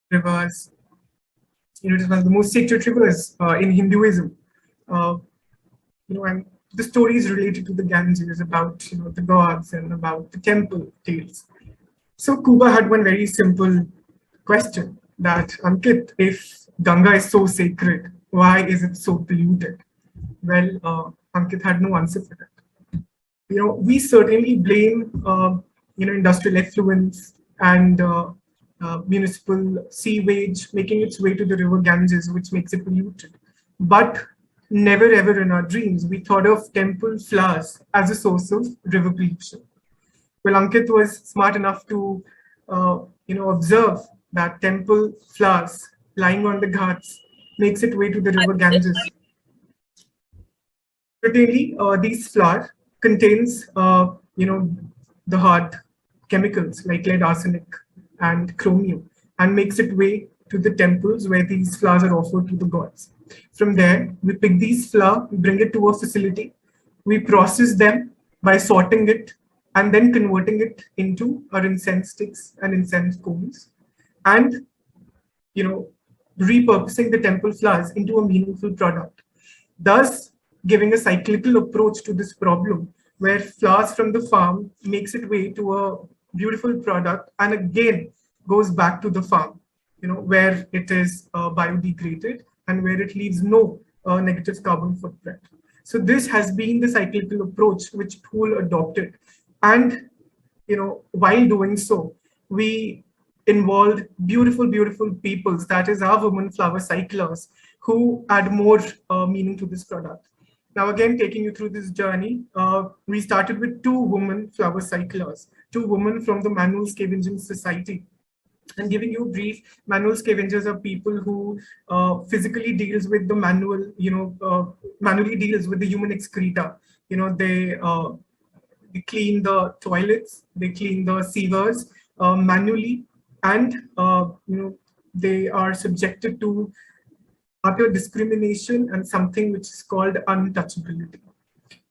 rivers. It is one of the most sacred rivers in Hinduism. Uh, and the story is related to the Ganges, about the gods and about the temple tales. So Kuba had one very simple question that Ankit, if Ganga is so sacred, why is it so polluted? Well, Ankit had no answer for that. We certainly blame industrial effluents and municipal sewage making its way to the river Ganges, which makes it polluted. But never ever in our dreams we thought of temple flowers as a source of river pollution. Well, Ankit was smart enough to observe that temple flowers lying on the ghats makes its way to the river Ganges. Certainly, these flour contains, the hard chemicals like lead, arsenic, and chromium, and makes it way to the temples where these flowers are offered to the gods. From there, we pick these flour, we bring it to a facility, we process them by sorting it, and then converting it into our incense sticks and incense cones, and you know, repurposing the temple flowers into a meaningful product, thus giving a cyclical approach to this problem where flowers from the farm makes its way to a beautiful product and again goes back to the farm, where it is biodegraded and where it leaves no negative carbon footprint. So this has been the cyclical approach which Phool adopted. And while doing so, we involved beautiful, beautiful peoples, that is our women flower cyclers, who add more meaning to this product. Now, again, taking you through this journey, we started with two women flower cyclers, two women from the Manual Scavenging Society. And giving you a brief, manual scavengers are people who physically deals with the manually deals with the human excreta. They clean the toilets, they clean the sewers manually, and they are subjected to utter discrimination and something which is called untouchability.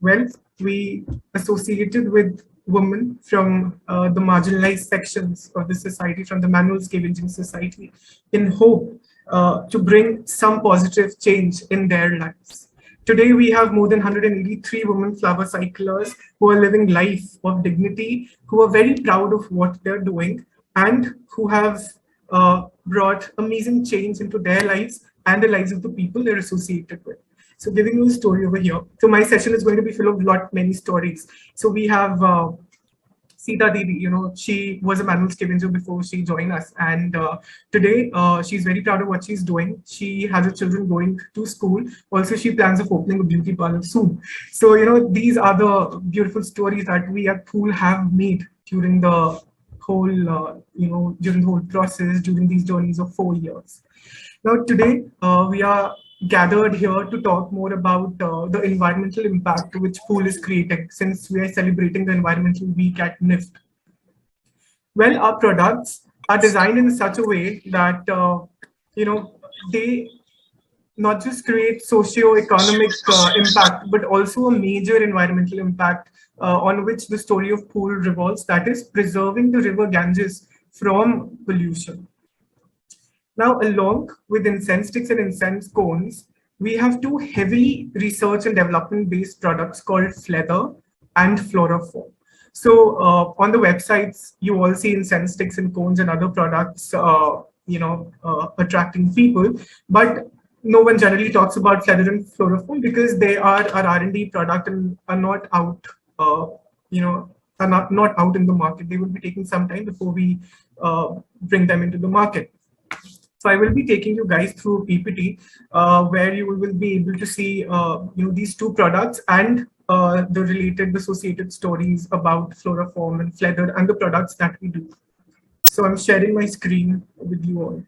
Well, we associated with women from the marginalized sections of the society, from the Manual Scavenging Society, in hope to bring some positive change in their lives. Today, we have more than 183 women flower cyclers who are living life of dignity, who are very proud of what they're doing, and who have brought amazing change into their lives and the lives of the people they're associated with. So giving you a story over here. So my session is going to be full of many stories. So we have Sita Devi, she was a manual scavenger before she joined us. And today she's very proud of what she's doing. She has her children going to school. Also, she plans of opening a beauty parlor soon. So, these are the beautiful stories that we at Phool have made during the whole, during the whole process, during these journeys of 4 years. Now, today we are gathered here to talk more about the environmental impact which Phool is creating, since we are celebrating the Environmental Week at NIFT. Well, our products are designed in such a way that they not just create socio-economic impact, but also a major environmental impact on which the story of Phool revolves, that is preserving the river Ganges from pollution. Now, along with incense sticks and incense cones, we have two heavily research and development based products called Fleather and Floroform. So on the websites, you all see incense sticks and cones and other products, attracting people. But no one generally talks about Fleather and Floroform because they are our R&D product and are not out, are not out in the market. They will be taking some time before we bring them into the market. So I will be taking you guys through a PPT where you will be able to see these two products and the related associated stories about Floroform and Fleather and the products that we do. So I'm sharing my screen with you all.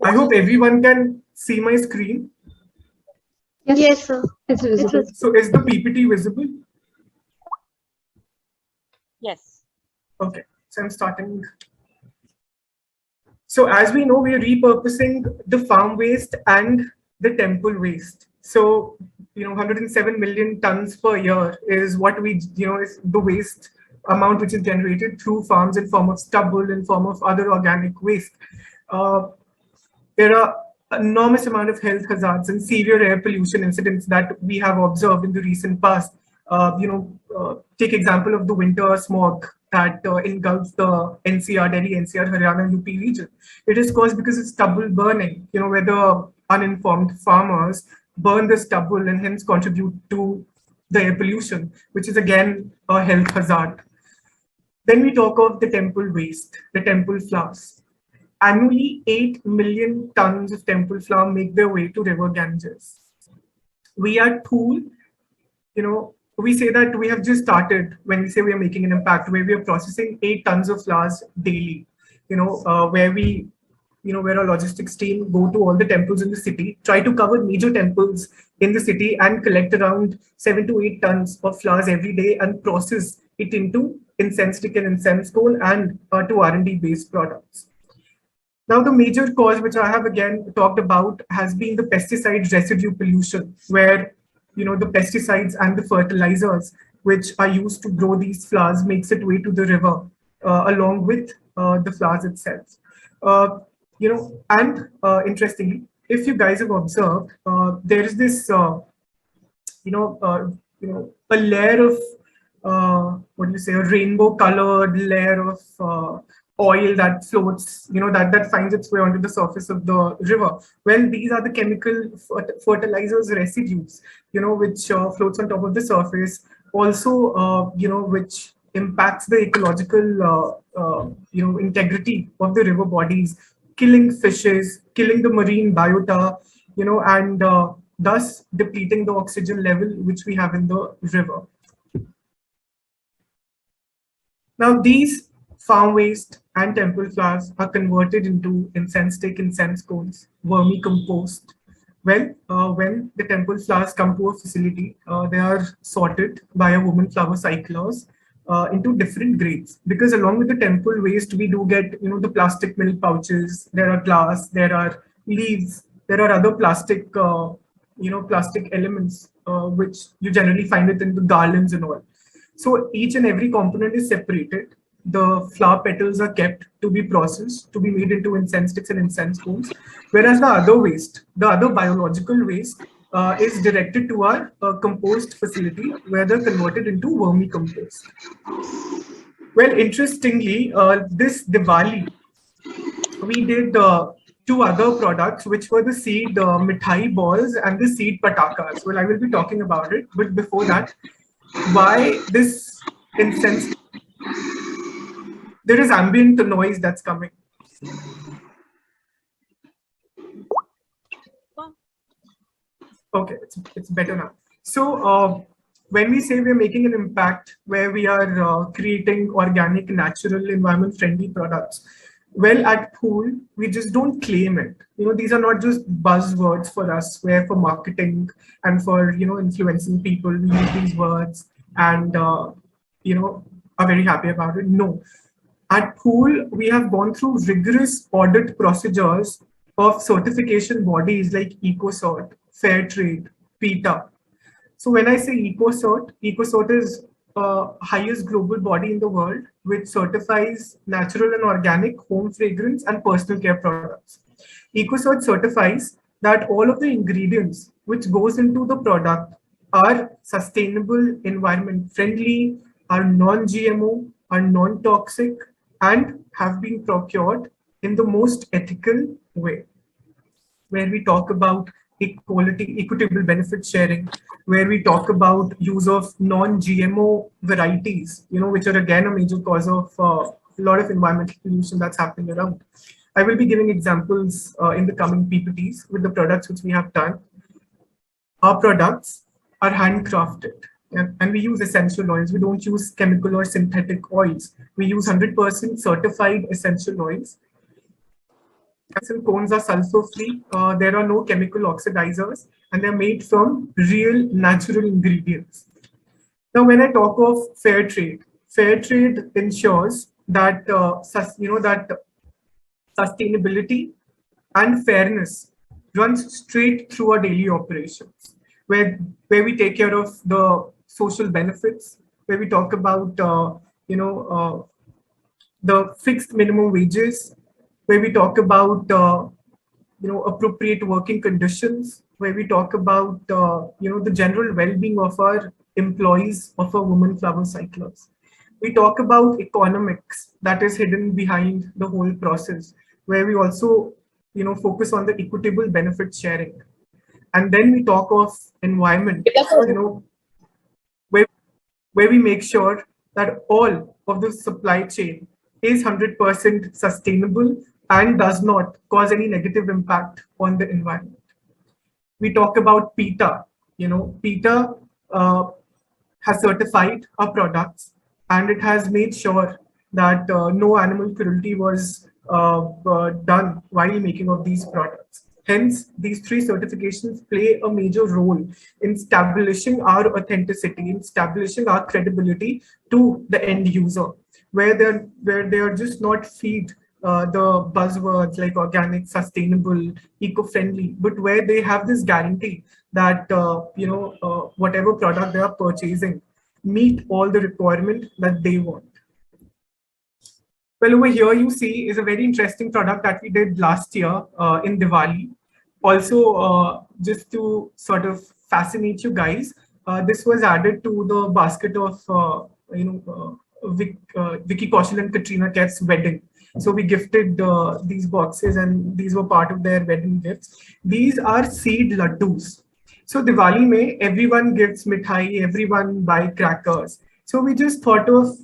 I hope everyone can see my screen. Yes, sir. It's visible. So is the PPT visible? Yes. Okay, so I'm starting. So as we know, we are repurposing the farm waste and the temple waste. So 107 million tons per year is what we is the waste amount which is generated through farms in form of stubble, in form of other organic waste. Uh, there are enormous amount of health hazards and severe air pollution incidents that we have observed in the recent past. Take example of the winter smog that engulfs the NCR, Delhi, NCR, Haryana, UP region. It is caused because of stubble burning, where the uninformed farmers burn the stubble and hence contribute to the air pollution, which is again a health hazard. Then we talk of the temple waste, the temple flowers. Annually, 8 million tons of temple flour make their way to River Ganges. We at Phool, we say that we have just started when we say we are making an impact, where we are processing 8 tons of flowers daily, where our logistics team go to all the temples in the city, try to cover major temples in the city and collect around 7 to 8 tons of flowers every day and process it into incense stick and incense coal and to R&D based products. Now, the major cause, which I have again talked about, has been the pesticide residue pollution, where the pesticides and the fertilizers which are used to grow these flowers makes it way to the river, along with the flowers itself. And interestingly, if you guys have observed, there is this a layer of what do you say, a rainbow colored layer of oil that floats, that finds its way onto the surface of the river. Well, these are the chemical fertilizers residues, which floats on top of the surface. Also, which impacts the ecological, integrity of the river bodies, killing fishes, killing the marine biota, and thus depleting the oxygen level which we have in the river. Now, these farm waste and temple flowers are converted into incense stick, incense cones, vermicompost. Well, when the temple flowers come to a facility, they are sorted by a woman flower cyclers into different grades. Because along with the temple waste, we do get, the plastic milk pouches. There are glass, there are leaves, there are other plastic, plastic elements which you generally find it in the garlands and all. So each and every component is separated. The flower petals are kept to be processed, to be made into incense sticks and incense cones. Whereas the other waste, the other biological waste, is directed to our compost facility where they're converted into vermicompost. Well, interestingly, this Diwali, we did two other products, which were the seed mithai balls and the seed patakas. Well, I will be talking about it. But before that, why this incense? There is ambient noise that's coming. Okay, it's better now. So when we say we're making an impact, where we are creating organic, natural, environment-friendly products, well, at Phool, we just don't claim it. These are not just buzzwords for us, where for marketing and for, influencing people, we use these words and, are very happy about it. No. At Phool, we have gone through rigorous audit procedures of certification bodies like EcoCert, Fairtrade, PETA. So when I say EcoCert is highest global body in the world which certifies natural and organic home fragrance and personal care products. EcoCert certifies that all of the ingredients which goes into the product are sustainable, environment friendly, are non-GMO, are non-toxic, and have been procured in the most ethical way, where we talk about equality, equitable benefit sharing, where we talk about use of non-GMO varieties, which are again a major cause of a lot of environmental pollution that's happening around. I will be giving examples in the coming PPTs with the products which we have done. Our products are handcrafted, and we use essential oils. We don't use chemical or synthetic oils. We use 100% certified essential oils. And cones are sulfur-free. There are no chemical oxidizers, and they're made from real natural ingredients. Now, when I talk of fair trade ensures that that sustainability, and fairness runs straight through our daily operations, where we take care of the social benefits, where we talk about the fixed minimum wages, where we talk about appropriate working conditions, where we talk about the general well-being of our employees, of our women flower cyclers. We talk about economics that is hidden behind the whole process, where we also focus on the equitable benefit sharing. And then we talk of environment, where where we make sure that all of the supply chain is 100% sustainable and does not cause any negative impact on the environment. We talk about PETA. PETA has certified our products, and it has made sure that no animal cruelty was done while making of these products. Hence, these three certifications play a major role in establishing our authenticity, in establishing our credibility to the end user, where they are just not feed the buzzwords like organic, sustainable, eco-friendly, but where they have this guarantee that whatever product they are purchasing meet all the requirement that they want. Well, over here you see is a very interesting product that we did last year in Diwali. Also, just to sort of fascinate you guys, this was added to the basket of Vicky Kaushal and Katrina Kaif's wedding. So we gifted these boxes, and these were part of their wedding gifts. These are seed laddus. So Diwali mein, everyone gives mithai, everyone buy crackers. So we just thought of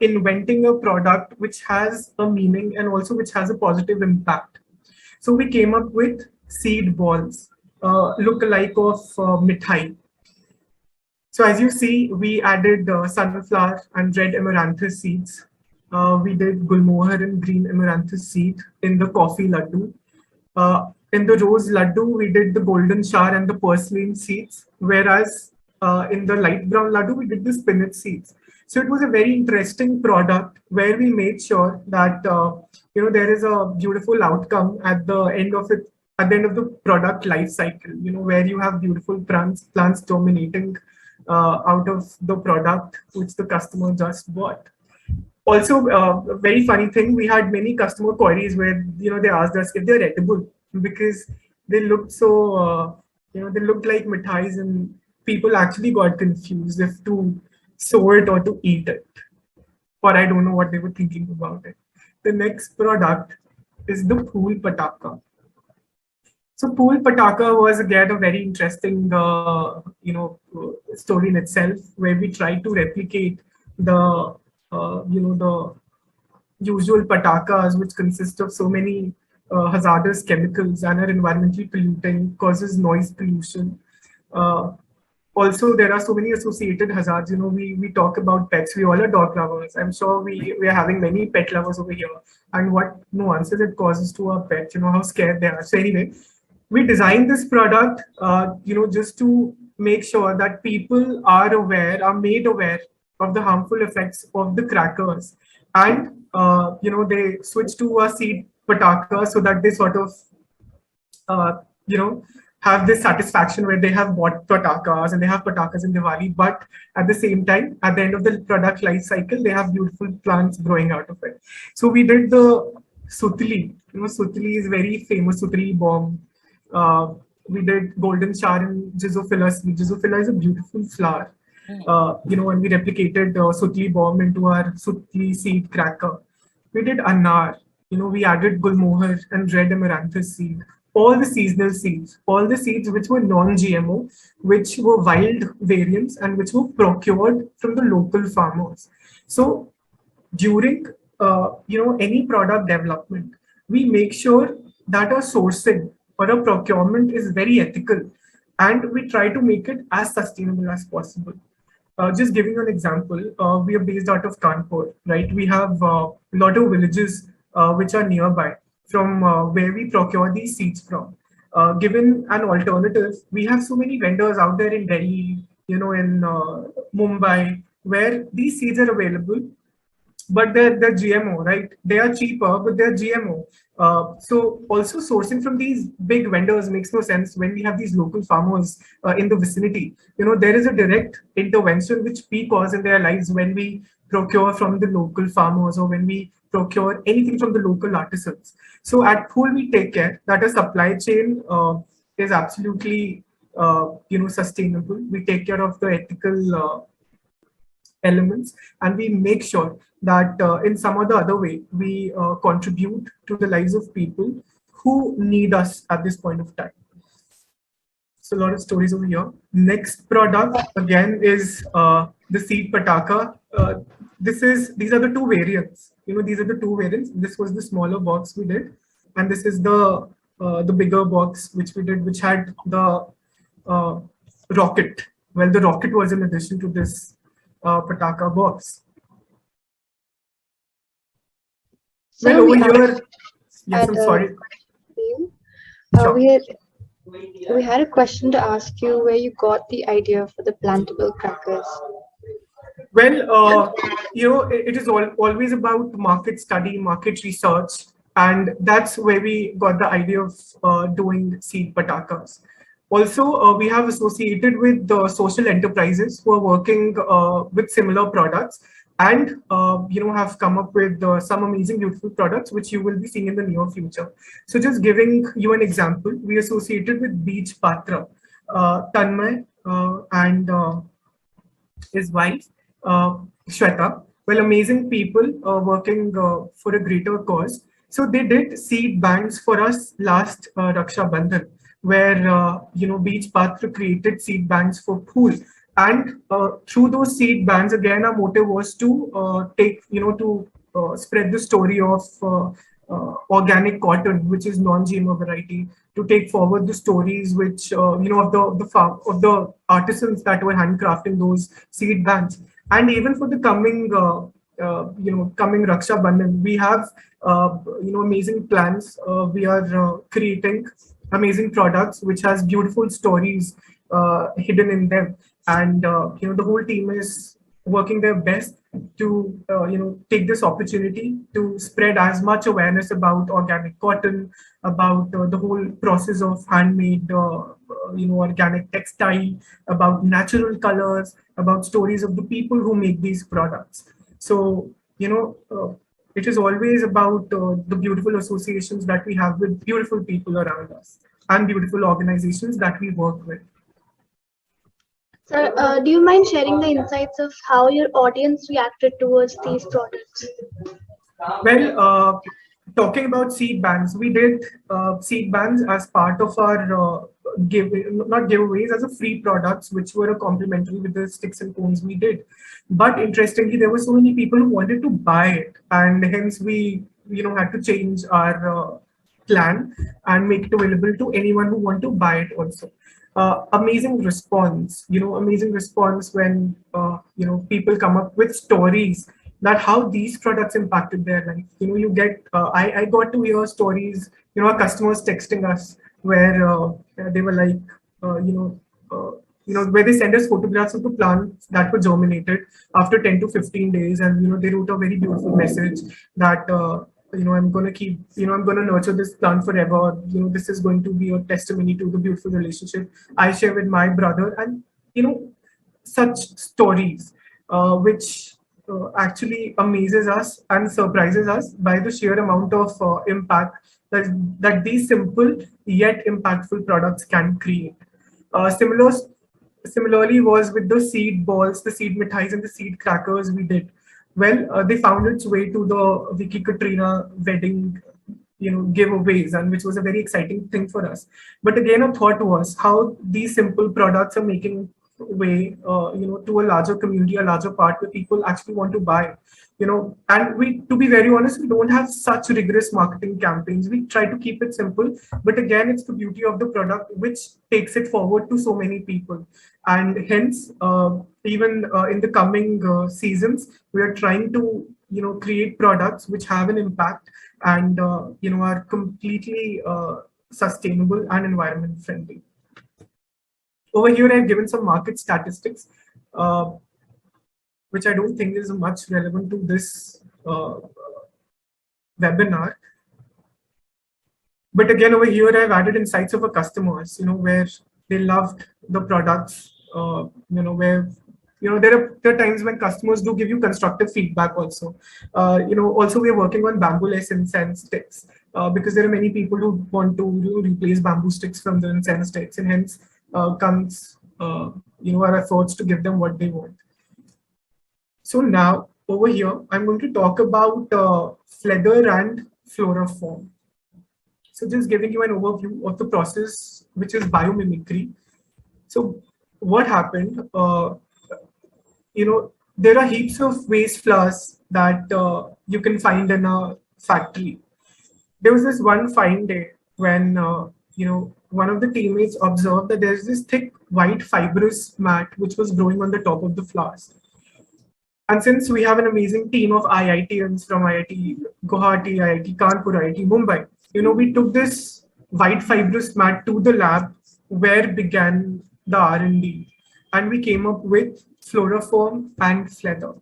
inventing a product which has a meaning and also which has a positive impact. So we came up with seed balls, look-alike of mithai. So as you see, we added sunflower and red amaranthus seeds. We did gulmohar and green amaranthus seed in the coffee laddu. In the rose laddu, we did the golden shower and the porcelain seeds, whereas in the light brown laddu, we did the spinach seeds. So it was a very interesting product where we made sure that there is a beautiful outcome at the end of it, at the end of the product life cycle. Where you have beautiful plants dominating out of the product which the customer just bought. Also, a very funny thing, we had many customer queries where they asked us if they're edible, because they looked so they looked like mithais, and people actually got confused if to sew it or to eat it, or I don't know what they were thinking about it. The next product is the Phool Pataka. So Phool Pataka was again a very interesting story in itself, where we tried to replicate the the usual patakas, which consist of so many hazardous chemicals and are environmentally polluting, causes noise pollution. Also, there are so many associated hazards. We talk about pets. We all are dog lovers. I'm sure we are having many pet lovers over here. And what nuances it causes to our pets, how scared they are. So anyway, we designed this product, just to make sure that people are made aware of the harmful effects of the crackers, and they switch to a seed pataka so that they sort of uh, you know have this satisfaction where they have bought patakas and they have patakas in Diwali, but at the same time, at the end of the product life cycle, they have beautiful plants growing out of it. So we did the sutli. Sutli is very famous, sutli bomb. We did golden shower and Gizophila. Gizophila is a beautiful flower. And we replicated sutli bomb into our sutli seed cracker. We did anar. We added gulmohar and red amaranthus seed. All the seasonal seeds, all the seeds which were non-GMO, which were wild variants, and which were procured from the local farmers. So during any product development, we make sure that our sourcing or our procurement is very ethical, and we try to make it as sustainable as possible. Just giving you an example, we are based out of Kanpur, right? We have a lot of villages which are nearby from where we procure these seeds from. Given an alternative, we have so many vendors out there in Delhi, in Mumbai, where these seeds are available but they're GMO, right? They are cheaper, but they're GMO. So also sourcing from these big vendors makes no sense when we have these local farmers in the vicinity. There is a direct intervention which we cause in their lives when we procure from the local farmers or when we procure anything from the local artisans. So at Phool, we take care that a supply chain is absolutely sustainable. We take care of the ethical elements, and we make sure that in some or the other way we contribute to the lives of people who need us at this point of time. So a lot of stories over here. Next product again is the seed pataka. These are the two variants. These are the two variants. This was the smaller box we did, and this is the bigger box which we did, which had the uh, rocket. Well, the rocket was in addition to this pataka box. Well, So over we here, yes, had I'm a sorry. for you. Sure. We had a question to ask you where you got the idea for the plantable crackers. Well, it is always about market study, market research, and that's where we got the idea of doing seed patakas. Also, we have associated with the social enterprises who are working with similar products, and have come up with some amazing, beautiful products which you will be seeing in the near future. So, just giving you an example, we associated with Beach Patra, Tanmay, and his wife, Shweta. Well, amazing people working for a greater cause. So they did seed banks for us last Raksha Bandhan, where Beach Patra created seed banks for Phool. And through those seed banks, again, our motive was to spread the story of organic cotton, which is non-GMO variety, to take forward the stories which of the farm of the artisans that were handcrafting those seed banks. And even for the coming Raksha Bandhan, we have amazing plans. We are creating amazing products which has beautiful stories hidden in them, and the whole team is working their best to take this opportunity to spread as much awareness about organic cotton, about the whole process of handmade organic textile, about natural colors, about stories of the people who make these products. So it is always about the beautiful associations that we have with beautiful people around us and beautiful organizations that we work with. Sir, do you mind sharing the insights of how your audience reacted towards these products? Well, talking about seed banks, we did seed banks as part of our not giveaways, as a free products, which were a complementary with the sticks and cones we did. But interestingly, there were so many people who wanted to buy it, and hence we had to change our plan and make it available to anyone who want to buy it also. Amazing response, amazing response when people come up with stories that how these products impacted their life. You get I got to hear stories, our customers texting us where they were like, where they send us photographs of the plants that were germinated after 10 to 15 days, and they wrote a very beautiful message that I'm going to keep, I'm going to nurture this plant forever. This is going to be a testimony to the beautiful relationship I share with my brother. And such stories which actually amazes us and surprises us by the sheer amount of impact that these simple yet impactful products can create. Similarly was with the seed balls, the seed mithais, and the seed crackers we did. Well, they found its way to the Vicky Katrina wedding, giveaways, and which was a very exciting thing for us. But again, a thought was how these simple products are making way, to a larger community, a larger part where people actually want to buy. And we, to be very honest, we don't have such rigorous marketing campaigns. We try to keep it simple, but again, it's the beauty of the product which takes it forward to so many people. And hence, even in the coming seasons, we are trying to create products which have an impact and are completely sustainable and environment friendly. Over here, I've given some market statistics, which I don't think is much relevant to this uh, webinar. But again, over here, I've added insights of our customers, where they loved the products, where, there are times when customers do give you constructive feedback also. Also we are working on bamboo incense sticks, because there are many people who want to replace bamboo sticks from the incense sticks, and hence comes, our efforts to give them what they want. So now over here, I'm going to talk about feather and floriform. So just giving you an overview of the process, which is biomimicry. So what happened, there are heaps of waste flowers that you can find in a factory. There was this one fine day when, one of the teammates observed that there's this thick white fibrous mat which was growing on the top of the flowers. And since we have an amazing team of IITians from IIT Guwahati, IIT Kanpur, IIT Mumbai, we took this white fibrous mat to the lab where began the R&D, and we came up with floriform and feather.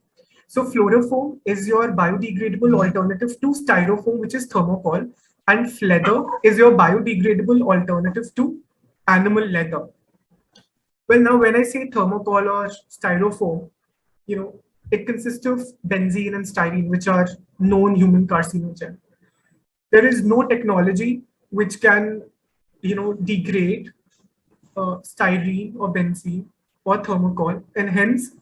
So floriform is your biodegradable alternative to styrofoam, which is thermocol, and feather is your biodegradable alternative to animal leather. Well, now when I say thermocol or styrofoam, it consists of benzene and styrene, which are known human carcinogen. There is no technology which can, degrade styrene or benzene or thermocol, and hence,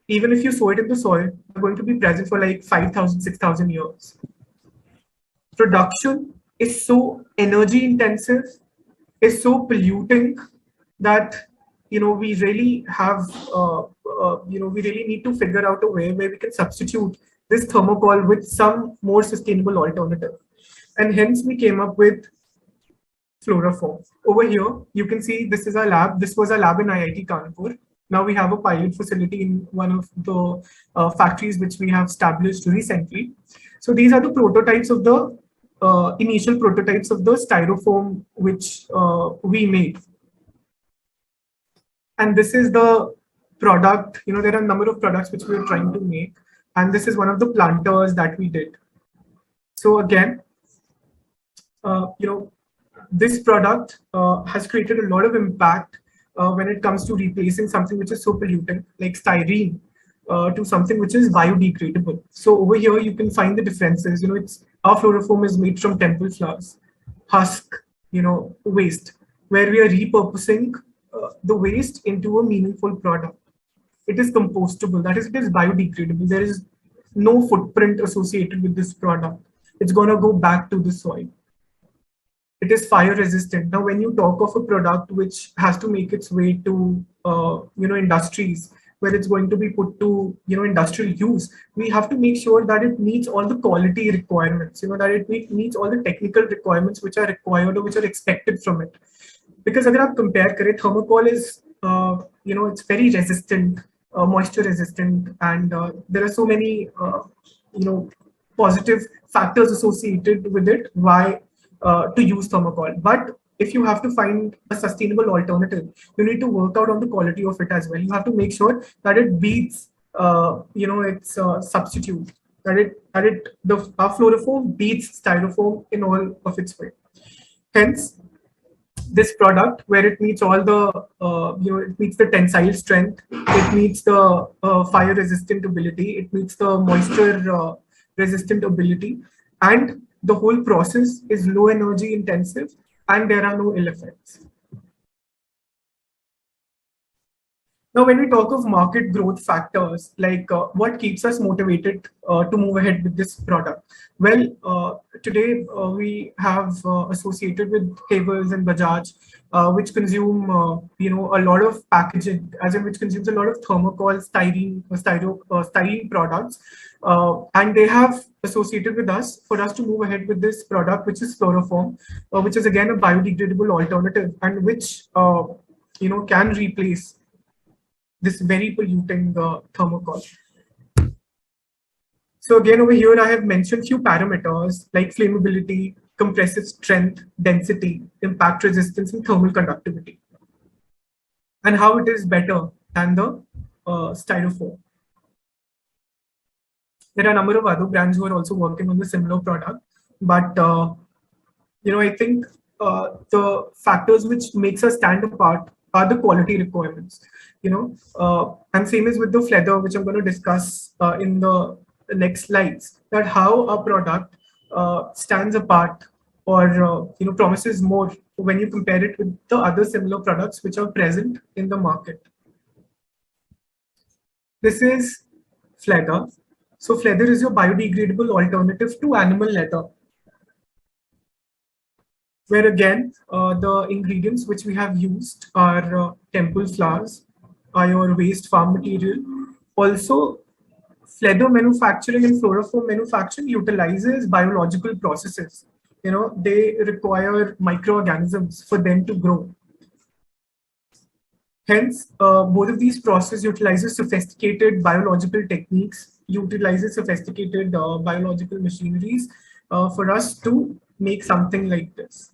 even if you sow it in the soil, they're going to be present for like 5,000, 6,000 years. Production is so energy intensive, is so polluting that we really have we really need to figure out a way where we can substitute this thermocol with some more sustainable alternative, and hence we came up with floriform. Over here you can see this is our lab. This was a lab in IIT Kanpur. Now we have a pilot facility in one of the factories which we have established recently. So these are the prototypes of the initial prototypes of the styrofoam which we made. And this is the product. There are a number of products which we are trying to make, and this is one of the planters that we did. So again, this product has created a lot of impact when it comes to replacing something which is so polluting like styrene to something which is biodegradable. So over here you can find the differences. It's our floriform is made from temple flowers, husk, waste, where we are repurposing the waste into a meaningful product. It is compostable, that is, it is biodegradable. There is no footprint associated with this product. It's going to go back to the soil. It is fire resistant. Now, when you talk of a product which has to make its way to industries where it's going to be put to industrial use, we have to make sure that it meets all the quality requirements. That it meets all the technical requirements which are required or which are expected from it. Because अगर आप compare करें, thermocol is it's very resistant, moisture resistant, and there are so many positive factors associated with it why to use thermocol. But if you have to find a sustainable alternative, you need to work out on the quality of it as well. You have to make sure that it beats its substitute, our floriform beats styrofoam in all of its way. Hence, this product, where it meets all the it meets the tensile strength, it meets the fire resistant ability, it meets the moisture resistant ability, and the whole process is low energy intensive, and there are no ill effects. Now, when we talk of market growth factors, like what keeps us motivated to move ahead with this product? Well, today we have associated with Havels and Bajaj, which consume a lot of packaging, as in which consumes a lot of thermocol, styrene products, and they have associated with us for us to move ahead with this product, which is floriform, which is again a biodegradable alternative, and which can replace this very polluting thermocol. So again, over here, I have mentioned few parameters like flammability, compressive strength, density, impact resistance, and thermal conductivity, and how it is better than the styrofoam. There are a number of other brands who are also working on the similar product, but I think the factors which makes us stand apart are the quality requirements. And same is with the leather, which I'm going to discuss in the next slides. That how a product stands apart or promises more when you compare it with the other similar products which are present in the market. This is leather. So leather is your biodegradable alternative to animal leather, where again the ingredients which we have used are temple flowers, are your waste farm material. Also, leather manufacturing and fluorofoam manufacturing utilizes biological processes. They require microorganisms for them to grow. Hence, both of these processes utilizes sophisticated biological techniques, utilizes sophisticated biological machineries for us to make something like this.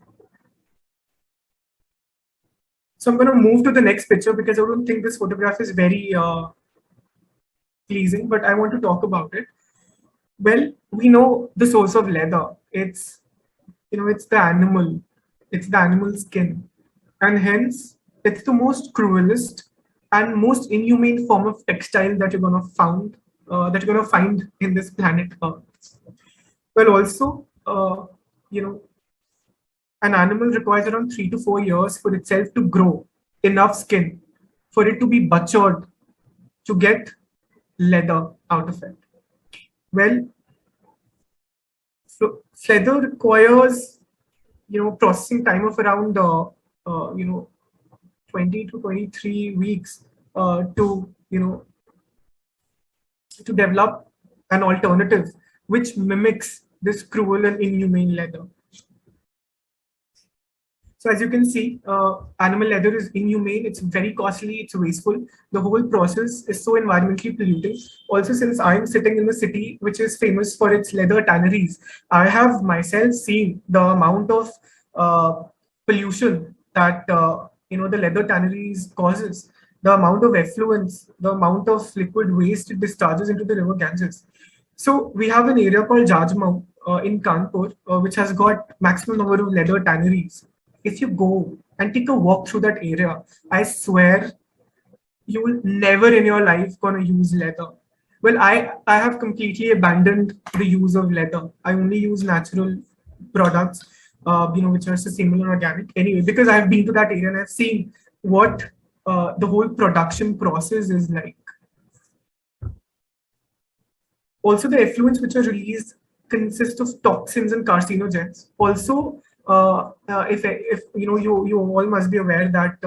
So I'm going to move to the next picture because I don't think this photograph is very pleasing, but I want to talk about it. Well, we know the source of leather. It's the animal. It's the animal skin. And hence, it's the most cruelest and most inhumane form of textile that you're going to find in this planet Earth. Well, also, an animal requires around 3 to 4 years for itself to grow enough skin for it to be butchered to get leather out of it. Well, so leather requires, processing time of around, 20 to 23 weeks to develop an alternative which mimics this cruel and inhumane leather. So as you can see, animal leather is inhumane, it's very costly, it's wasteful. The whole process is so environmentally polluting. Also, since I'm sitting in the city, which is famous for its leather tanneries, I have myself seen the amount of pollution that the leather tanneries causes, the amount of effluents, the amount of liquid waste it discharges into the river Ganges. So we have an area called Jajmau in Kanpur, which has got maximum number of leather tanneries. If you go and take a walk through that area, I swear you will never in your life gonna use leather. Well, I have completely abandoned the use of leather. I only use natural products, which are sustainable and organic. Anyway, because I've been to that area and I've seen what the whole production process is like. Also, the effluents which are released consist of toxins and carcinogens. Also, if you all must be aware that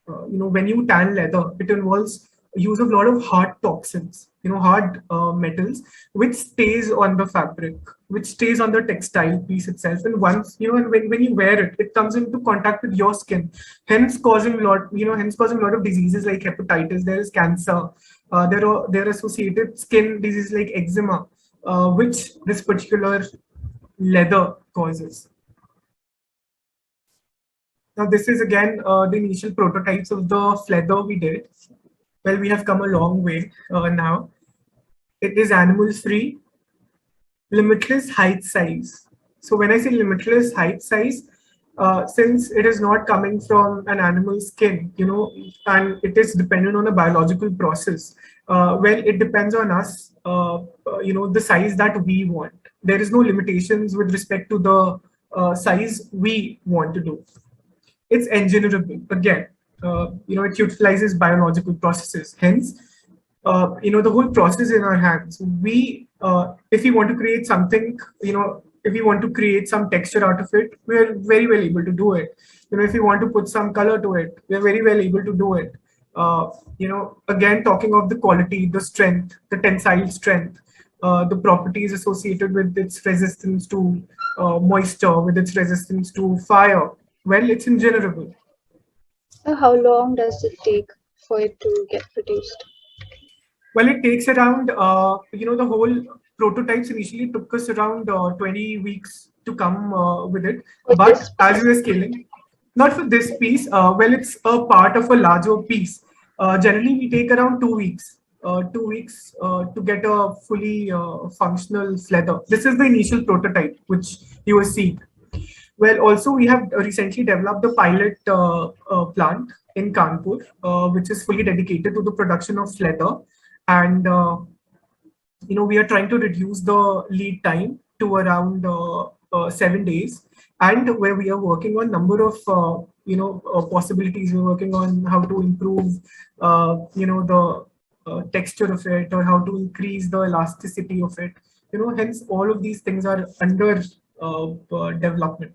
when you tan leather, it involves use of a lot of hard toxins, hard metals, which stays on the fabric, which stays on the textile piece itself. And once and when you wear it, it comes into contact with your skin, hence causing a lot of diseases like hepatitis. There is cancer. There are associated skin diseases like eczema, which this particular leather causes. Now, this is again the initial prototypes of the leather we did. Well, we have come a long way now. It is animal-free, limitless height size. So when I say limitless height size, since it is not coming from an animal skin, and it is dependent on a biological process, well, it depends on us, the size that we want. There is no limitations with respect to the size we want to do. It's engineerable. Again, it utilizes biological processes. Hence, the whole process in our hands. If we want to create something, if we want to create some texture out of it, we are very well able to do it. If we want to put some color to it, we are very well able to do it. Again, talking of the quality, the strength, the tensile strength, the properties associated with its resistance to moisture, with its resistance to fire. Well, it's engineerable. How long does it take for it to get produced? Well, it takes around, the whole prototypes initially took us around 20 weeks to come with it. But as we are scaling, not for this piece, well, it's a part of a larger piece. Generally, we take around 2 weeks 2 weeks to get a fully functional feather. This is the initial prototype which you will see. Well, also we have recently developed a pilot plant in Kanpur, which is fully dedicated to the production of leather, and we are trying to reduce the lead time to around 7 days, and where we are working on number of possibilities. We're working on how to improve the texture of it, or how to increase the elasticity of it. Hence all of these things are under development.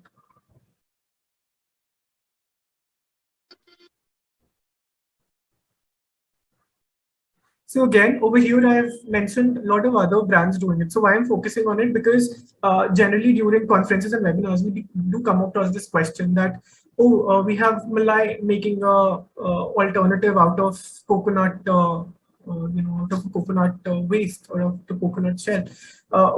So again, over here, I have mentioned a lot of other brands doing it. So why I'm focusing on it, because generally during conferences and webinars, we do come across this question that, oh, we have Malai making a alternative out of coconut, out of coconut waste or of the coconut shell.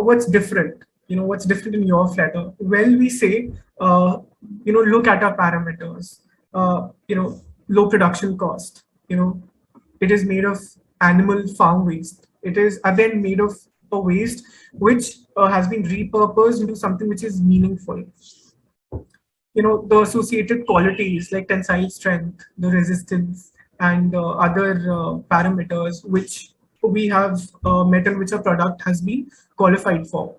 What's different? What's different in your flatter? Well, we say, look at our parameters. Low production cost. It is made of animal farm waste. It is again made of a waste which has been repurposed into something which is meaningful. The associated qualities like tensile strength, the resistance, and other parameters which we have met and which our product has been qualified for.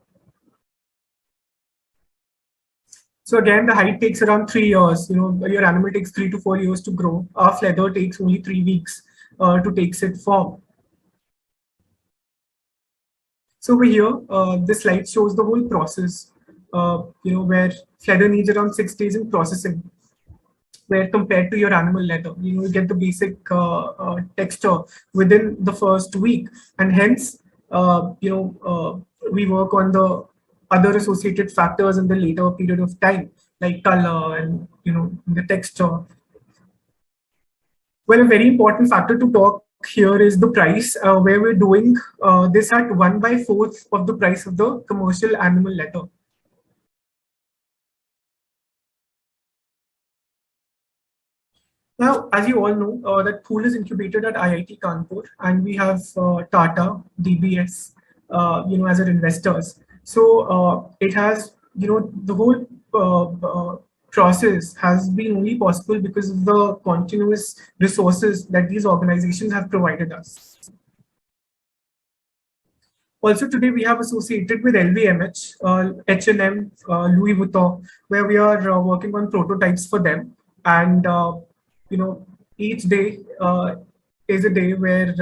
So again, the height takes around 3 years. Your animal takes 3 to 4 years to grow. Our leather takes only 3 weeks to take its form. So over here, this slide shows the whole process, where leather needs around 6 days in processing, where compared to your animal leather, you get the basic texture within the first week. And hence, we work on the other associated factors in the later period of time, like color and, the texture. Well, a very important factor to talk here is the price, where we're doing this at 1/4 of the price of the commercial animal leather. Now, as you all know, that Phool is incubated at IIT Kanpur, and we have Tata, DBS, as our investors. So it has, the whole process has been only possible because of the continuous resources that these organizations have provided us. Also today we have associated with LVMH, H&M, Louis Vuitton, where we are working on prototypes for them. And each day is a day where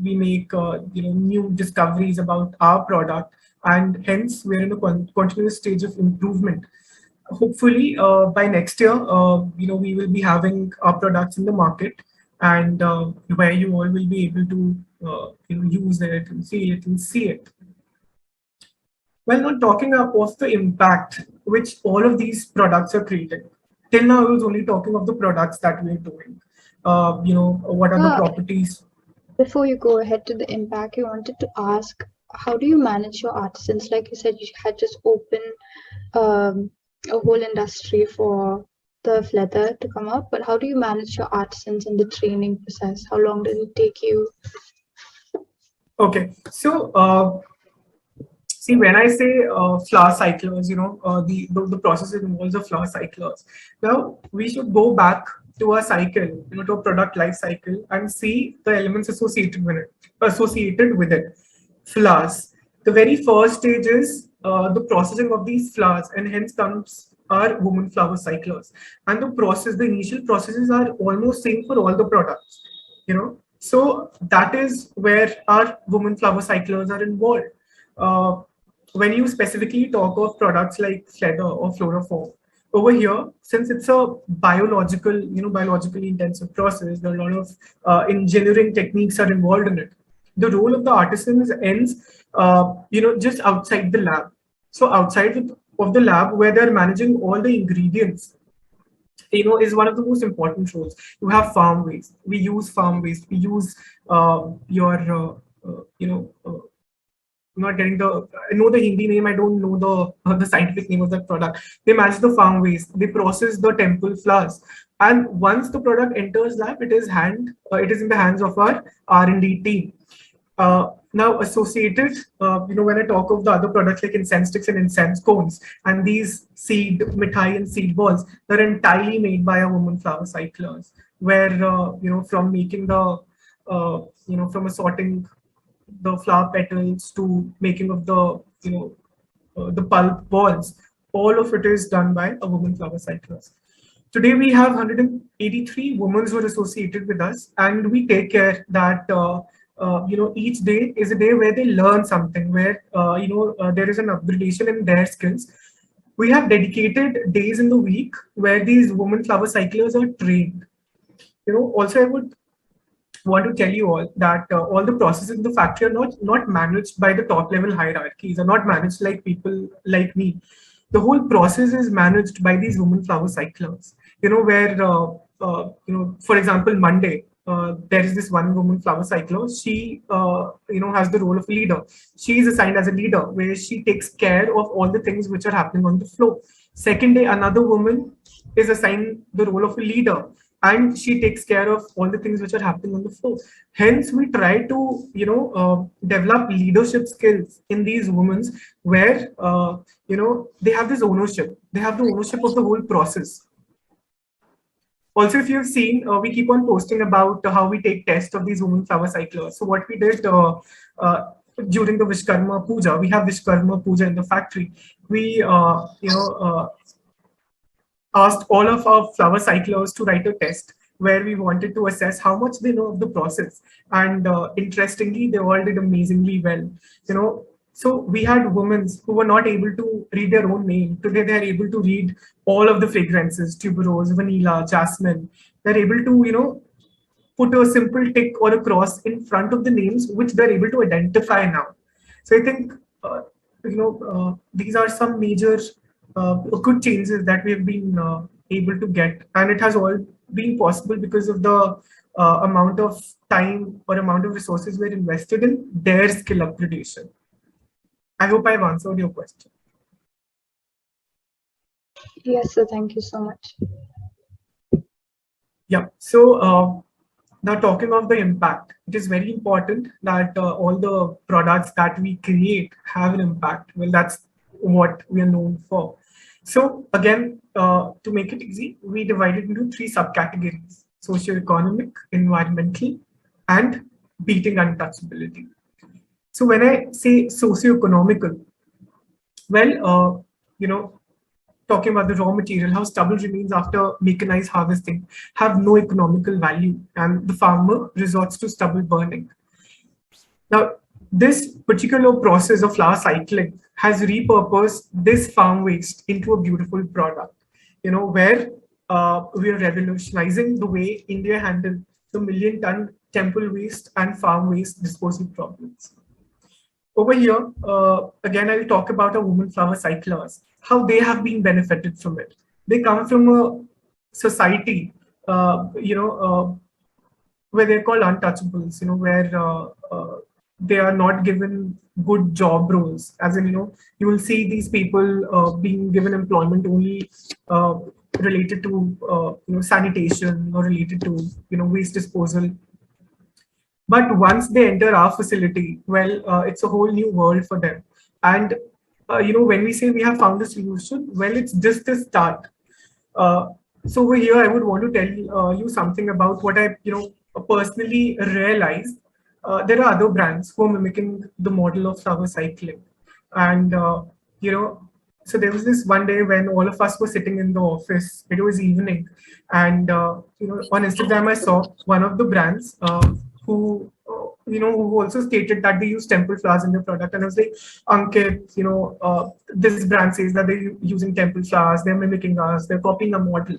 we make new discoveries about our product, and hence we're in a continuous stage of improvement. Hopefully by next year, we will be having our products in the market, and where you all will be able to use it and feel it and see it. Well, not talking of the impact which all of these products are creating. Till now, I was only talking of the products that we're doing. What are the properties? Before you go ahead to the impact, you wanted to ask, how do you manage your artisans? Like you said, you had just opened a whole industry for the leather to come out, but how do you manage your artisans in the training process? How long does it take you? Okay, so see, when I say flower cyclers, the process involves the flower cyclers. Now we should go back to a cycle, to a product life cycle, and see the elements associated with it. Flowers. The very first stage is the processing of these flowers, and hence comes our woman flower cyclers. And the initial processes are almost same for all the products. So that is where our woman flower cyclers are involved. When you specifically talk of products like leather or fluoroform, over here, since it's a biologically intensive process, there are a lot of engineering techniques are involved in it. The role of the artisans ends, just outside the lab. So outside of the lab, where they're managing all the ingredients, is one of the most important roles. You have farm waste. We use farm waste. We use not getting the, I know the Hindi name, I don't know the scientific name of that product. They manage the farm waste, they process the temple flowers, and once the product enters lab, it is in the hands of our R&D team. Now associated, when I talk of the other products like incense sticks and incense cones, and these seed mithai and seed balls, they're entirely made by a woman flower cyclers, where from making the from assorting the flower petals to making of the the pulp balls, all of it is done by a woman flower cyclers. Today we have 183 women who are associated with us, and we take care that each day is a day where they learn something, where there is an upgradation in their skills. We have dedicated days in the week where these women flower cyclers are trained. Also I would want to tell you all that all the processes in the factory are not managed by the top level hierarchies, are not managed like people like me. The whole process is managed by these women flower cyclers. Where for example, Monday, there is this one woman flower cycler. She has the role of a leader. She is assigned as a leader, where she takes care of all the things which are happening on the floor. Second day, another woman is assigned the role of a leader, and she takes care of all the things which are happening on the floor. Hence we try to develop leadership skills in these women, where they have this ownership, they have the ownership of the whole process. Also, if you've seen, we keep on posting about how we take tests of these women flower cyclers. So what we did during the Vishkarma Puja, we have Vishkarma Puja in the factory. We asked all of our flower cyclers to write a test where we wanted to assess how much they know of the process. And interestingly, they all did amazingly well. So we had women who were not able to read their own name. Today, they're able to read all of the fragrances, tuberose, vanilla, jasmine. They're able to, put a simple tick or a cross in front of the names, which they're able to identify now. So I think, these are some major good changes that we've been able to get. And it has all been possible because of the amount of time or amount of resources we're invested in their skill upgradation. I hope I've answered your question. Yes, sir. Thank you so much. Yeah. So now talking of the impact, it is very important that all the products that we create have an impact. Well, that's what we are known for. So again, to make it easy, we divided into 3 subcategories: socioeconomic, environmental, and beating untouchability. So when I say socio-economical, well, talking about the raw material, how stubble remains after mechanized harvesting have no economical value, and the farmer resorts to stubble burning. Now, this particular process of flower cycling has repurposed this farm waste into a beautiful product, where we are revolutionizing the way India handled the million-ton temple waste and farm waste disposal problems. Over here, again, I'll talk about our women flower cyclers, how they have been benefited from it. They come from a society, where they're called untouchables, where they are not given good job roles. As in, you will see these people being given employment only related to, sanitation or related to, waste disposal. But once they enter our facility, well, it's a whole new world for them. And when we say we have found a solution, well, it's just the start. So over here, I would want to tell you something about what I, personally realized. There are other brands who are mimicking the model of flower cycling, and so there was this one day when all of us were sitting in the office. It was evening, and on Instagram I saw one of the brands who also stated that they use temple flowers in their product. And I was like, Ankit, this brand says that they're using temple flowers, they're mimicking us, they're copying a model.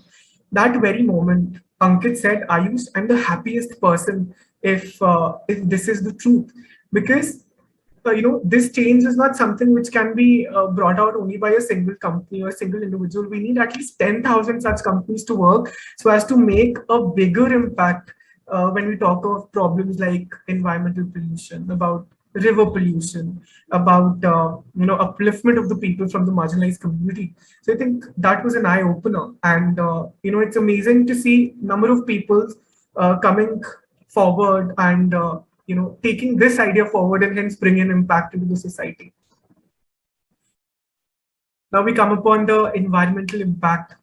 That very moment, Ankit said, I'm the happiest person if this is the truth. Because this change is not something which can be brought out only by a single company or a single individual. We need at least 10,000 such companies to work so as to make a bigger impact when we talk of problems like environmental pollution, about river pollution, about upliftment of the people from the marginalized community. So I think that was an eye opener, and it's amazing to see number of people coming forward and taking this idea forward and hence bring an impact into the society. Now we come upon the environmental impact.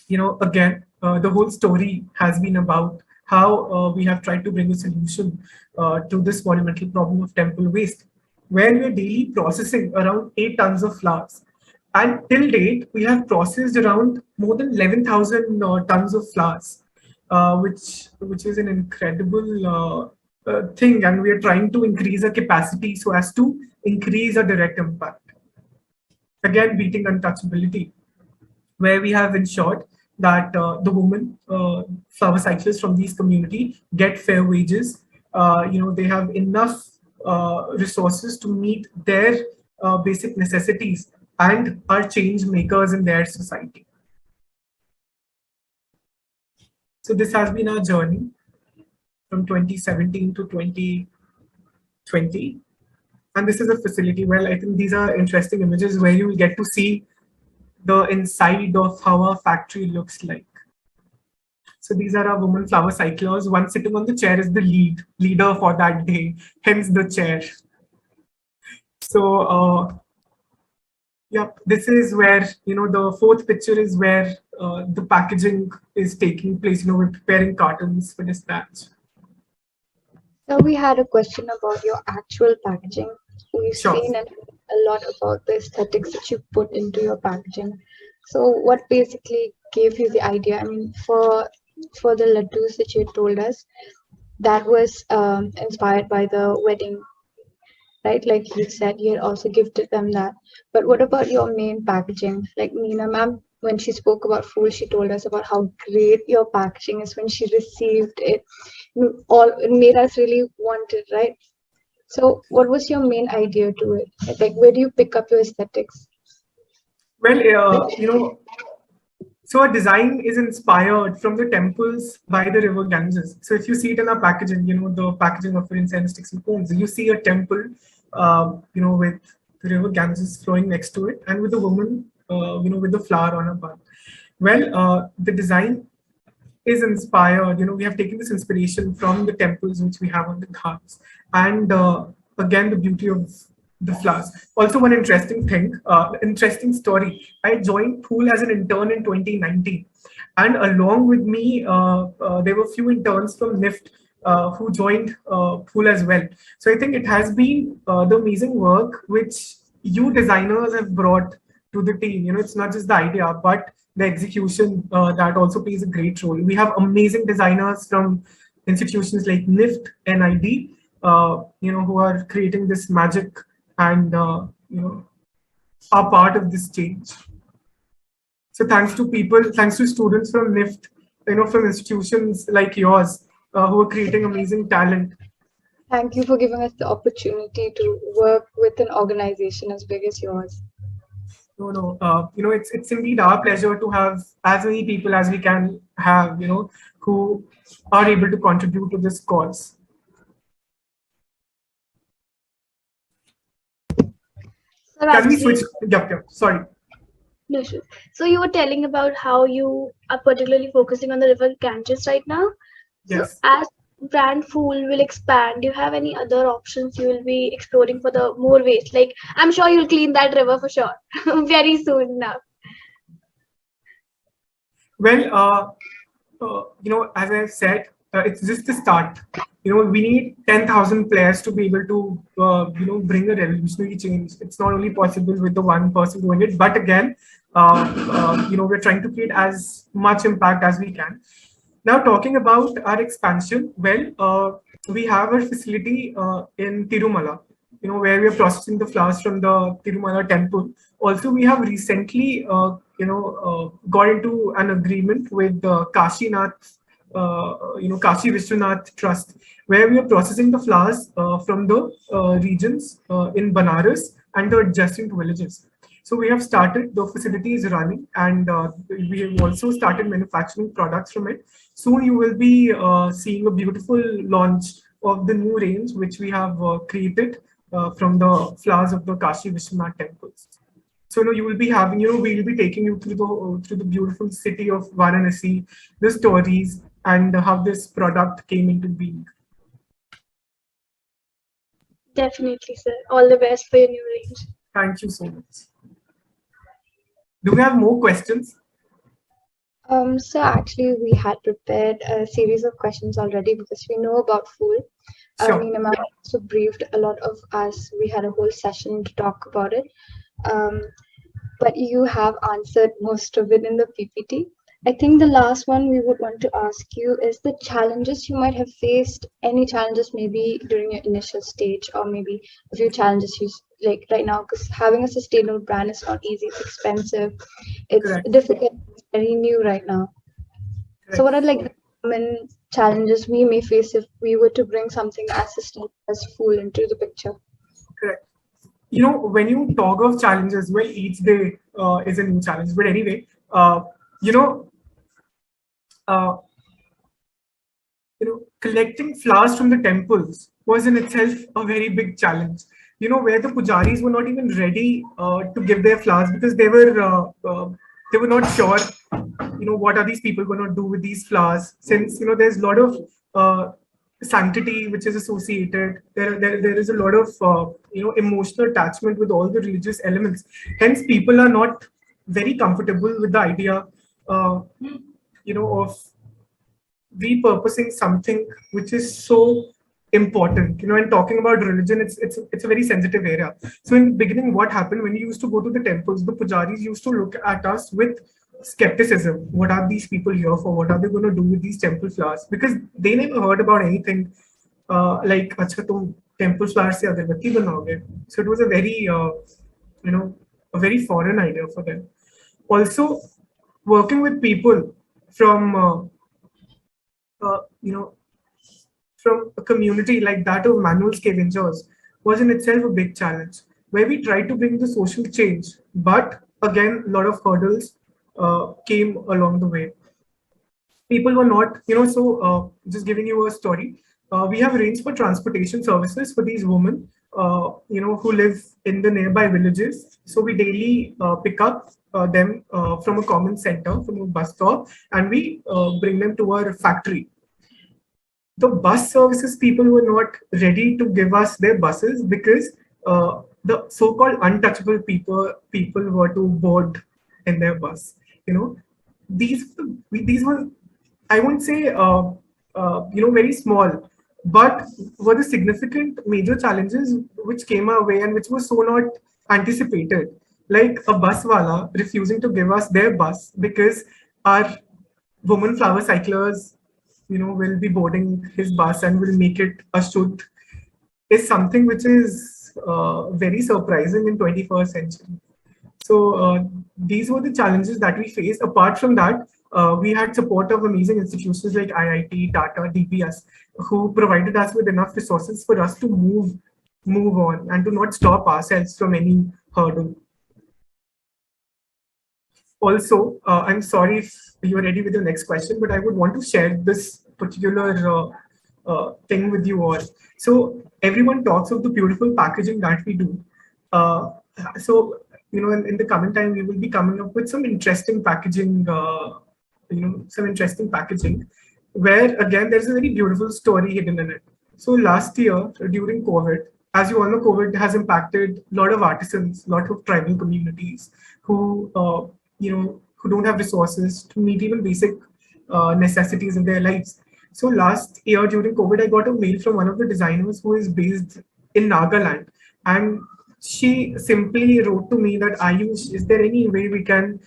Again, the whole story has been about how we have tried to bring a solution to this monumental problem of temple waste, where we are daily processing around 8 tons of flowers. And till date, we have processed around more than 11,000 tons of flowers, which is an incredible thing. And we are trying to increase our capacity so as to increase our direct impact. Again, beating untouchability, where we have ensured that the women flower cyclists from these community get fair wages. They have enough resources to meet their basic necessities and are change makers in their society. So this has been our journey from 2017 to 2020. And this is a facility. Well, I think these are interesting images where you will get to see the inside of how our factory looks like. So these are our women flower cyclers. One sitting on the chair is the leader for that day, hence the chair. So yeah, this is where, the fourth picture is where the packaging is taking place. We're preparing cartons for dispatch. So we had a question about your actual packaging. We've Sure. seen a lot about the aesthetics that you put into your packaging. So what basically gave you the idea? I mean, for the laddus that you told us, that was inspired by the wedding, right? Like you said, you had also gifted them that. But what about your main packaging? Like Meena ma'am, when she spoke about Phool, she told us about how great your packaging is when she received it. It made us really want it, right? So what was your main idea to it? Like where do you pick up your aesthetics? Well, so our design is inspired from the temples by the river Ganges. So if you see it in our packaging, the packaging of incense sticks and cones, you see a temple, with the river Ganges flowing next to it, and with the woman, with the flower on her butt. Well, the design is inspired. We have taken this inspiration from the temples which we have on the ghats, and again, the beauty of the flowers. Also, one interesting story. I joined Phool as an intern in 2019, and along with me, there were a few interns from NIFT who joined Phool as well. So I think it has been the amazing work which you designers have brought to the team. It's not just the idea, but the execution that also plays a great role. We have amazing designers from institutions like NIFT, NID, who are creating this magic and are part of this change. So thanks to students from NIFT, from institutions like yours, who are creating amazing talent. Thank you for giving us the opportunity to work with an organization as big as yours. No, it's indeed our pleasure to have as many people as we can have, who are able to contribute to this cause. So Can we switch? Yep, sorry. No, sure. So you were telling about how you are particularly focusing on the river Ganges right now. Yes. So as brand Phool will expand, do you have any other options you will be exploring for the more waste? Like I'm sure you'll clean that river for sure very soon now. Well, as I said, it's just the start. We need 10,000 players to be able to, bring a revolutionary change. It's not only possible with the one person doing it, but again, we're trying to create as much impact as we can. Now, talking about our expansion, well, we have a facility in Tirumala, where we are processing the flowers from the Tirumala temple. Also, we have recently, got into an agreement with Kashinath, Kashi Vishwanath Trust, where we are processing the flowers from the regions in Banaras and the adjacent villages. So we have started, the facility is running, and we have also started manufacturing products from it. Soon you will be seeing a beautiful launch of the new range which we have created from the flowers of the Kashi Vishwanath temples. So you will be having, we'll be taking you through the beautiful city of Varanasi, the stories, and how this product came into being. Definitely, sir. All the best for your new range. Thank you so much. Do we have more questions? So actually, we had prepared a series of questions already because we know about Phool. Sure. Nina ma'am also briefed a lot of us. We had a whole session to talk about it. But you have answered most of it in the PPT. I think the last one we would want to ask you is the challenges you might have faced, any challenges maybe during your initial stage, or maybe a few challenges you like right now, because having a sustainable brand is not easy, it's expensive, it's Correct. difficult, it's very new right now. So what are like the common challenges we may face if we were to bring something as sustainable as Phool into the picture? Correct. When you talk of challenges, well, each day is a new challenge. But anyway, you know, uh, collecting flowers from the temples was in itself a very big challenge. Where the pujaris were not even ready to give their flowers because they were not sure, what are these people going to do with these flowers? Since there's a lot of sanctity which is associated. There is a lot of emotional attachment with all the religious elements. Hence, people are not very comfortable with the idea, of repurposing something which is so important. And talking about religion, it's a very sensitive area. So in the beginning, what happened when we used to go to the temples, the pujaris used to look at us with skepticism. What are these people here for? What are they going to do with these temple flowers? Because they never heard about anything like acha tum temple flowers se agarbatti banaoge. So it was a very a very foreign idea for them. Also, working with people from uh, you know, from a community like that of manual scavengers was in itself a big challenge, where we tried to bring the social change, but again, a lot of hurdles came along the way. People were not, just giving you a story. We have arranged for transportation services for these women, who live in the nearby villages. So we daily pick up them from a common center, from a bus stop, and we bring them to our factory. The bus services people were not ready to give us their buses because the so-called untouchable people were to board in their bus. These were, I won't say very small, but were the significant major challenges which came our way and which was so not anticipated. Like a bus wala refusing to give us their bus because our woman flower cyclers will be boarding his bus and will make it a shoot, is something which is very surprising in 21st century. So these were the challenges that we faced. Apart from that, we had support of amazing institutions like IIT, Tata, DPS, who provided us with enough resources for us to move on and to not stop ourselves from any hurdle. Also, I'm sorry if you're ready with the next question, but I would want to share this particular thing with you all. So everyone talks of the beautiful packaging that we do. So, in the coming time, we will be coming up with some interesting packaging, where again, there's a very beautiful story hidden in it. So last year, during COVID, as you all know, COVID has impacted a lot of artisans, a lot of tribal communities who, who don't have resources to meet even basic necessities in their lives. So last year during COVID, I got a mail from one of the designers who is based in Nagaland, and she simply wrote to me that Ayush, is there any way we can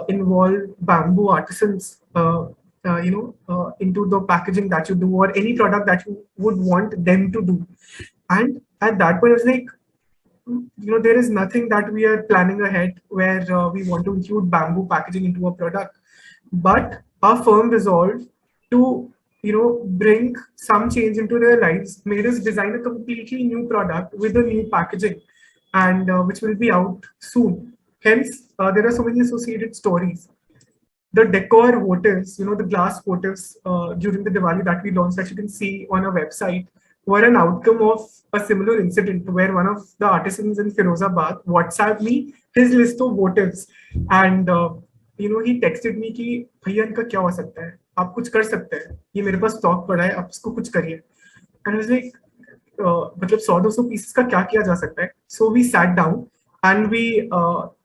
involve bamboo artisans, into the packaging that you do, or any product that you would want them to do? And at that point, I was like, there is nothing that we are planning ahead where we want to include bamboo packaging into a product. But our firm resolved to, bring some change into their lives, made us design a completely new product with a new packaging, and which will be out soon. Hence, there are so many associated stories. The decor votives, the glass votives during the Diwali that we launched, that you can see on our website, were an outcome of a similar incident where one of the artisans in Firozabad WhatsApped me his list of motives, and he texted me कि भैया इनका क्या हो सकता है, आप कुछ कर सकते हैं, ये मेरे पास स्टॉक पड़ा है, आप इसको कुछ करिए. And I was like, मतलब 100-200 pieces का क्या किया जा सकता है? So we sat down and we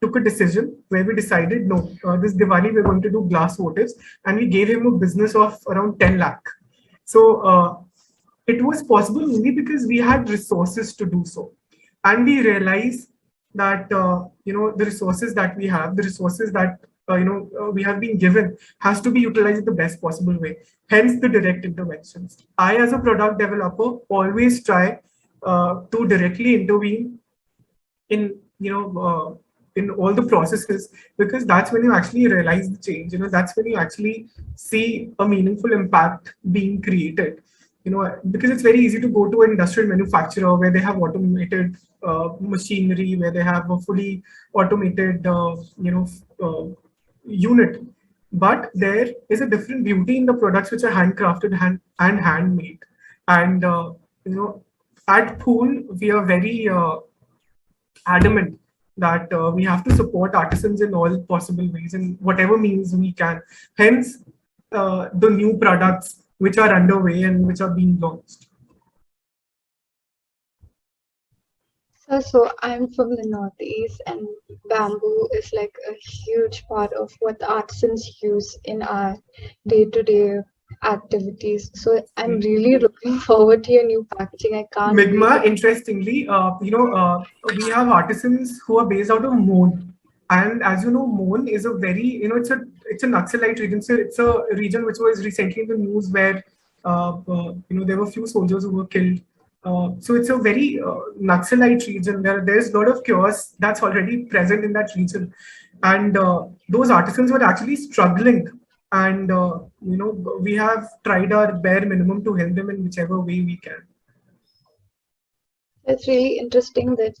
took a decision where we decided, no, this Diwali we're going to do glass votives, and we gave him a business of around 10 lakh. So it was possible only because we had resources to do so, and we realized that the resources that we have, the resources that we have been given, has to be utilized in the best possible way. Hence the direct interventions. I, as a product developer, always try to directly intervene in in all the processes, because that's when you actually realize the change. That's when you actually see a meaningful impact being created. Because it's very easy to go to an industrial manufacturer where they have automated machinery, where they have a fully automated unit, but there is a different beauty in the products which are handcrafted and handmade. And at Phool we are very adamant that we have to support artisans in all possible ways, in whatever means we can. Hence the new products which are underway and which are being launched. So I'm from the Northeast, and bamboo is like a huge part of what the artisans use in our day-to-day activities. So I'm really looking forward to your new packaging. I can't Migma, wait. interestingly, we have artisans who are based out of Mon. And as you know, Mon is a very, it's a Naxalite region. So it's a region which was recently in the news where, there were few soldiers who were killed. So it's a very Naxalite region. There's a lot of chaos that's already present in that region. And those artisans were actually struggling. And, we have tried our bare minimum to help them in whichever way we can. It's really interesting that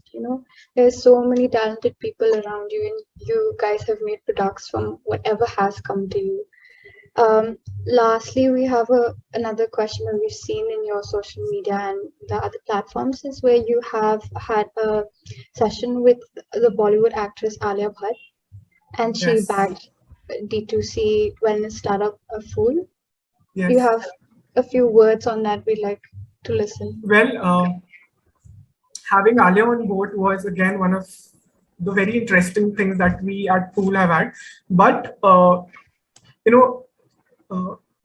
there's so many talented people around you, and you guys have made products from whatever has come to you. Lastly, we have another question that we've seen in your social media and the other platforms, is where you have had a session with the Bollywood actress Alia Bhatt, and she Yes. backed D2C wellness startup Phool. Yes. You have a few words on that we'd like to listen. Well, having Alia on board was again one of the very interesting things that we at Phool have had. But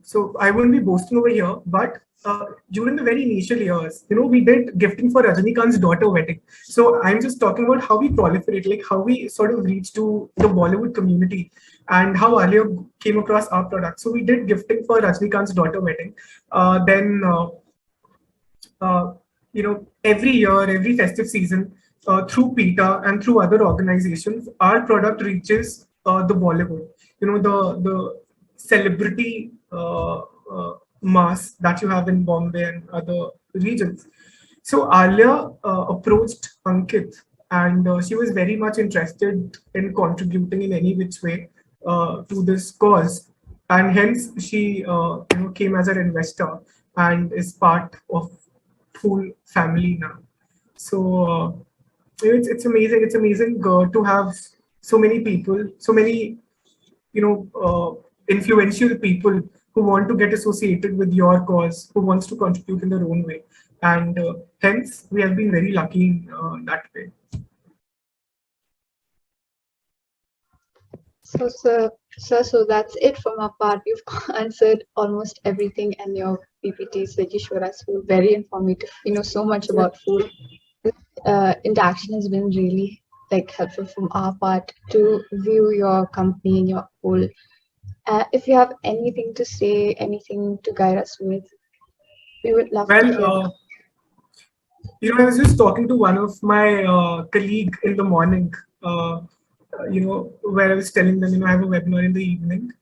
so I won't be boasting over here, but during the very initial years, we did gifting for Rajnikant's daughter wedding. So I'm just talking about how we proliferate, like how we sort of reach to the Bollywood community and how Alia came across our product. So we did gifting for Rajnikant's daughter wedding. Then every year, every festive season, through PETA and through other organizations, our product reaches the Bollywood. The celebrity mass that you have in Bombay and other regions. So Alia approached Ankit, and she was very much interested in contributing in any which way to this cause, and hence she came as an investor and is part of Phool family now. So it's amazing. It's amazing to have so many people, so many influential people who want to get associated with your cause, who wants to contribute in their own way, and hence we have been very lucky in that way. So that's it from our part. You've answered almost everything, and your PPTs that you showed us were very informative. You know so much about Phool. Interaction has been really helpful from our part to view your company and your whole. If you have anything to say, anything to guide us with, we would love to hear. I was just talking to one of my colleague in the morning, where I was telling them, I have a webinar in the evening.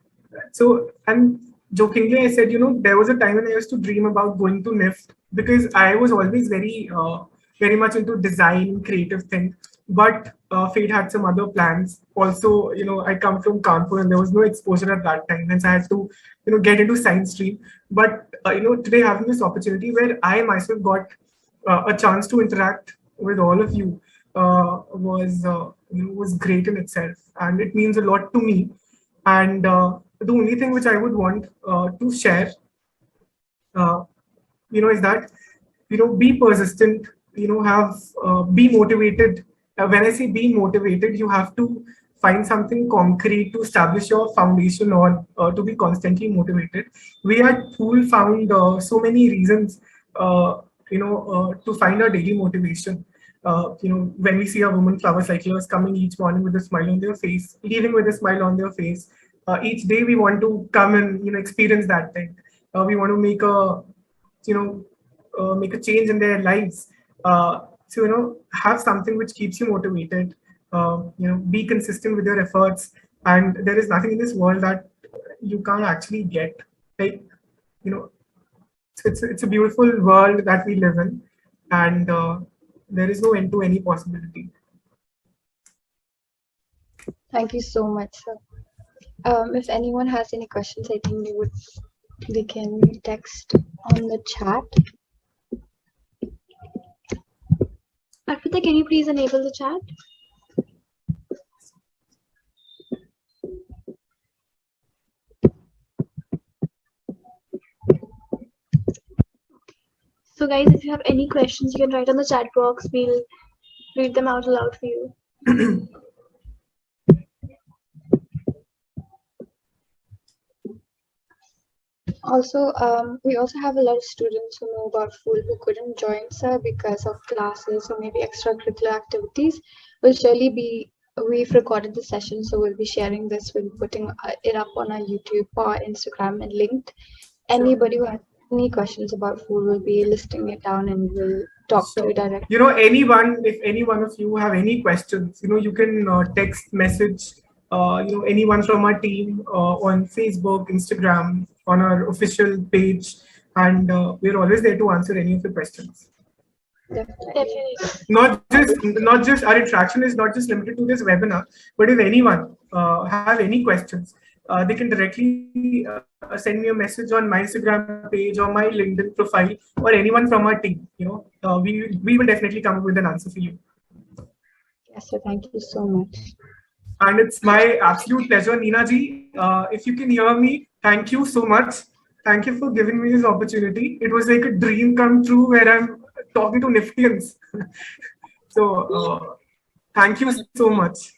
So, and jokingly, I said, there was a time when I used to dream about going to NIFT, because I was always very much into design, creative thing. but fate had some other plans. Also, I come from Kanpur and there was no exposure at that time, hence I had to, get into science stream. But today having this opportunity where I myself got a chance to interact with all of you was great in itself, and it means a lot to me. And the only thing which I would want to share, uh, is that be persistent. Have be motivated. When I say be motivated, you have to find something concrete to establish your foundation on, to be constantly motivated. We at Phool found so many reasons, to find our daily motivation. When we see a woman flower cyclers coming each morning with a smile on their face, leaving with a smile on their face, each day we want to come and experience that thing. We want to make a you know make a change in their lives. So have something which keeps you motivated. Be consistent with your efforts, and there is nothing in this world that you can't actually get. Like, it's a beautiful world that we live in, and there is no end to any possibility. Thank you so much, sir. If anyone has any questions, I think they can text on the chat. Arpita, can you please enable the chat? So guys, if you have any questions, you can write on the chat box. We'll read them out loud for you. Also, we also have a lot of students who know about Phool who couldn't join, sir, because of classes or maybe extracurricular activities. We've recorded the session, so we'll be sharing this. We'll be putting it up on our YouTube or Instagram and linked. Anybody who has any questions about Phool will be listing it down and we'll talk to you directly. If any one of you have any questions, you can text, message, anyone from our team on Facebook, Instagram, on our official page, and we're always there to answer any of your questions. Definitely. Not just our interaction is not just limited to this webinar, but if anyone have any questions, they can directly send me a message on my Instagram page or my LinkedIn profile, or anyone from our team. We will definitely come up with an answer for you. Yes, sir. Thank you so much. And it's my absolute pleasure, Neena ji. If you can hear me, thank you so much. Thank you for giving me this opportunity. It was like a dream come true where I'm talking to Niftians. So thank you so much.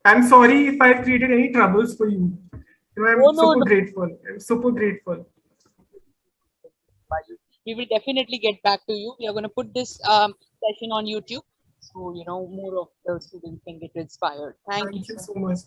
I'm sorry if I've created any troubles for you. I'm super grateful. I'm super grateful. We will definitely get back to you. We are going to put this session on YouTube, so more of the students can get inspired. Thank you so much.